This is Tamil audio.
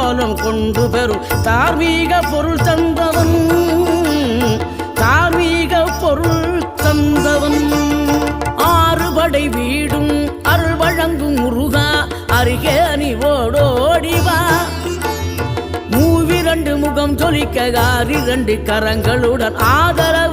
காலம் கொண்டு பெறும் தார்மீக பொருள் தந்தவன், தார்மீக பொருள் தந்தவன். ஆறுபடை வீடும் அருள் வழங்கும் முருகா அருகே நீ ஓடோடிவா. மூவிரண்டு முகம் ஜொலிக்க 6 கரங்களுடன் ஆதரவு